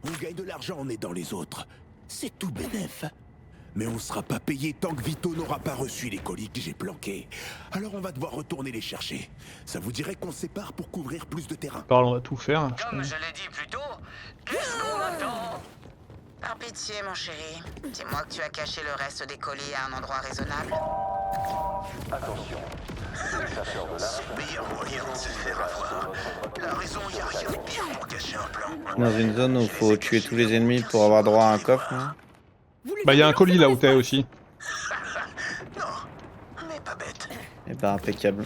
On gagne de l'argent en aidant les autres. C'est tout bénef. Mais on sera pas payé tant que Vito n'aura pas reçu les colis que j'ai planqués. Alors on va devoir retourner les chercher. Ça vous dirait qu'on se sépare pour couvrir plus de terrain? Parle, on va tout faire. Comme je l'ai dit plus tôt, qu'est-ce qu'on attend? Par pitié, mon chéri. Dis-moi que tu as caché le reste des colis à un endroit raisonnable. Attention, les chasseurs de C'est le meilleur moyen de se faire avoir. La raison, y a rien de pire pour cacher un plan. Dans une zone où il faut tuer tous les ennemis pour avoir droit à un coffre. Hein. Bah y'a un colis là où t'es aussi. Non, mais pas bête. Et bah impeccable.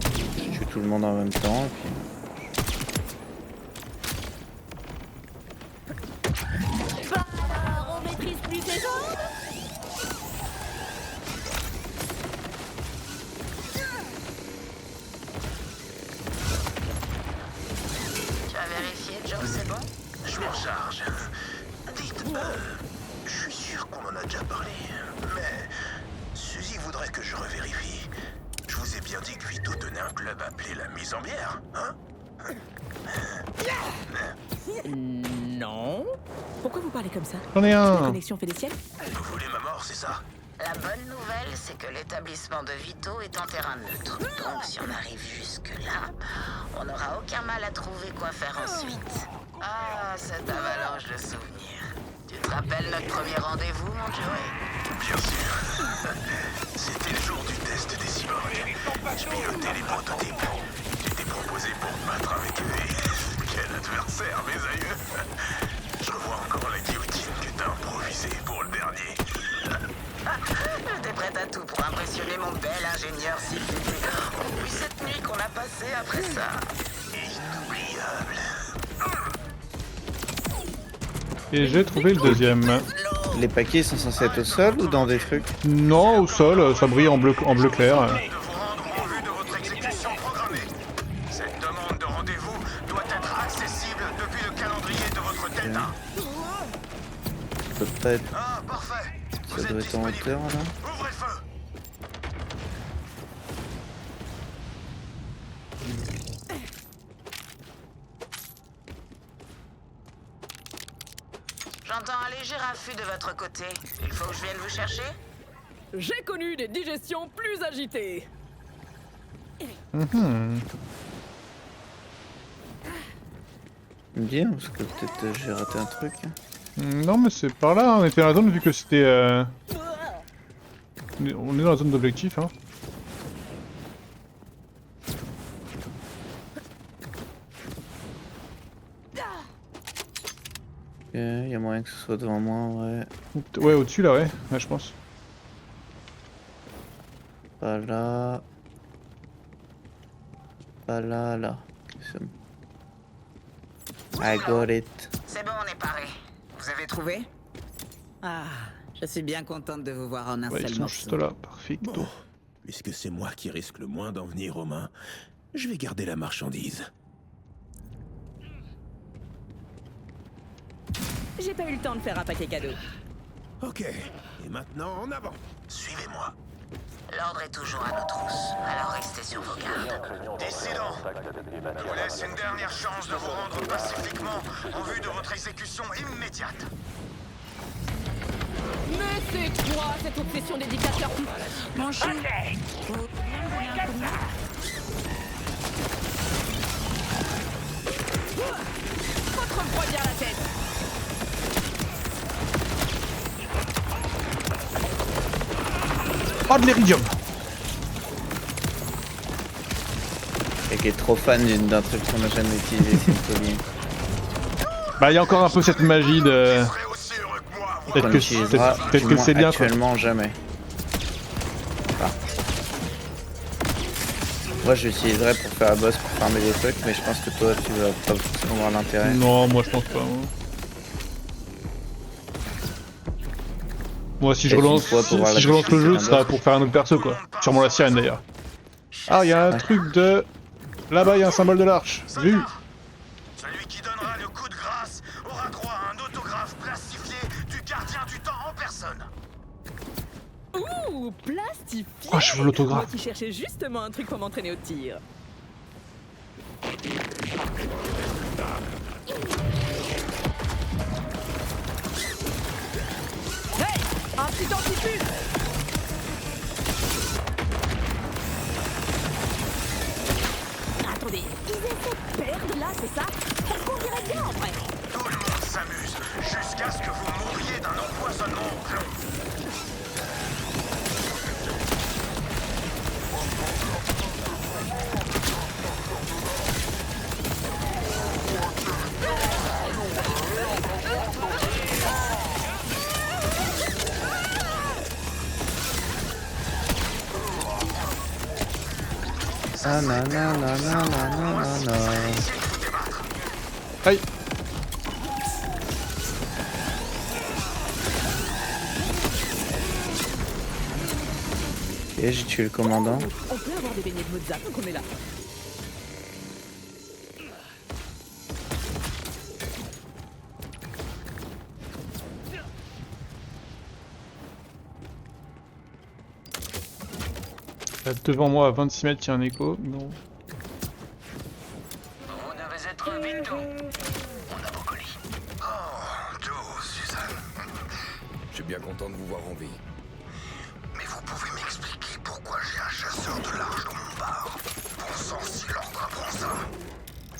Je tue tout le monde en même temps et puis... On maîtrise plus ses jambes. Tu as vérifié, Joe, c'est bon? surcharge. Dites, je suis sûr qu'on en a déjà parlé, mais Suzy voudrait que je revérifie. Je vous ai bien dit que Vito tenait un club appelé la Mise en Bière, hein? Non. Pourquoi vous parlez comme ça? J'en ai La un. connexion fait des siennes? Vous voulez ma mort, c'est ça? La bonne nouvelle, c'est que l'établissement de Vito est en terrain neutre. Donc, si on arrive jusque-là, on n'aura aucun mal à trouver quoi faire ensuite. Ah, cette avalanche de souvenirs. Tu te rappelles notre premier rendez-vous, mon Joey? Bien sûr. C'était le jour du test des cyborgs. Je pilotais les prototypes. Tu t'es proposé pour te battre avec eux. Quel adversaire, mes aïeux. Je revois encore la guillotine que t'as improvisée pour le dernier. J'étais prête à tout pour impressionner mon bel ingénieur civil. Puis cette nuit qu'on a passée après ça. Inoubliable. Et j'ai trouvé le deuxième. Les paquets sont censés être au sol ou dans des trucs? Non, au sol, ça brille en bleu clair. De vous rendre en vue de votre exécution programmée. Cette demande de rendez-vous doit être accessible depuis le calendrier de votre Delta. Ça peut pas être... Ah, parfait. Ça doit être en hauteur là. Ouvrez le feu. J'entends un léger afflux de votre côté. Il faut que je vienne vous chercher? J'ai connu des digestions plus agitées. Mhm. Me dire, parce que peut-être j'ai raté un truc. Non, mais c'est par là, on était dans la zone vu que c'était. On est dans la zone d'objectif, hein. Ok, y a moyen que ce soit devant moi, ouais. Ouais, au-dessus là, ouais, je pense. Pas là. Pas là, là. I got it. C'est bon, on est paré. Vous avez trouvé? Ah, je suis bien contente de vous voir en un Ouais, seul ils sont morceau. juste là, perfecto. Bon, puisque c'est moi qui risque le moins d'en venir aux mains, je vais garder la marchandise. J'ai pas eu le temps de faire un paquet cadeau. Ok, et maintenant en avant. Suivez-moi. L'ordre est toujours à nos trousses, alors restez sur vos gardes. Dissident, je vous laisse une dernière chance de vous rendre pacifiquement en vue de votre exécution immédiate. Mais c'est quoi cette obsession des dictateurs? Mon chou. Votre refroidir la tête. Oh, de l'iridium! Et qui est trop fan d'un truc qu'on n'a jamais utilisé, c'est une folie. Bah, il y a encore un peu cette magie de. Peut-être Qu'on que utilisera peut-être du que moins c'est bien quoi. actuellement jamais. Enfin. Moi je l'utiliserais pour faire la boss, pour farmer des trucs, mais je pense que toi tu vas pas forcément voir l'intérêt. Non, moi je pense pas. Moi si je Peut-être relance, une fois pour voir si la je relance le difficulté jeu, d'un ce sera boss. pour faire un autre perso quoi. Sûrement la sirène d'ailleurs. Ah, il y a un truc de. Là-bas, il y a un symbole de l'arche. Vu. Celui qui donnera le coup de grâce aura droit à un autographe plastifié du gardien du temps en personne. Ouh, plastifié. Oh, je veux l'autographe. Moi qui cherchais justement un truc pour m'entraîner au tir. Hey, un petit dentifrice. Attendez, ils essaient de perdre là, c'est ça? Ça convirait bien en vrai. Tout le monde s'amuse, jusqu'à ce que vous mouriez d'un empoisonnement au plomb. Ah non non non non non non non. Aïe. Et j'ai tué le commandant. On peut avoir des beignets de Mozart tant qu'on est là. Là, devant moi, à 26 mètres, il y a un écho. Non. Vous devez être Vito. On a vos colis. Oh, Joe, Suzanne. Je suis bien content de vous voir en vie. Mais vous pouvez m'expliquer pourquoi j'ai un chasseur de large dans mon bar? Bon sang, si l'ordre apprend ça.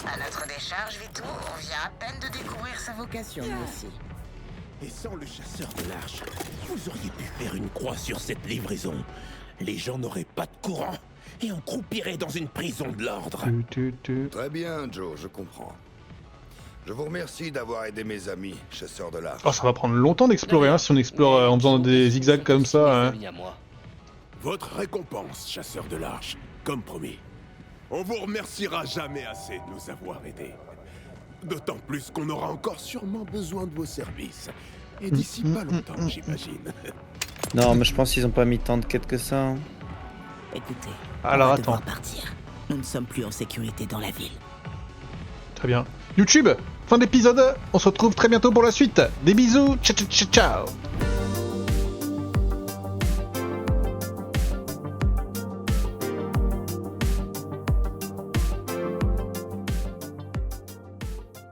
À notre décharge, Vito, on vient à peine de découvrir sa vocation, nous aussi. Et sans le chasseur de large, vous auriez pu faire une croix sur cette livraison. Les gens n'auraient pas de courant et on croupirait dans une prison de l'ordre. Très bien, Joe, je comprends. Je vous remercie d'avoir aidé mes amis, chasseurs de large. Oh, ça va prendre longtemps d'explorer, hein, si on explore en faisant des zigzags comme ça. Hein. Votre récompense, chasseur de large, comme promis. On vous remerciera jamais assez de nous avoir aidés. D'autant plus qu'on aura encore sûrement besoin de vos services. Et d'ici pas longtemps, j'imagine. Non, mais je pense qu'ils ont pas mis tant de quêtes que ça. Hein. Écoutez, alors on va attends. devoir partir. Nous ne sommes plus en sécurité dans la ville. Très bien. YouTube, fin d'épisode. On se retrouve très bientôt pour la suite. Des bisous. Ciao, ciao, ciao.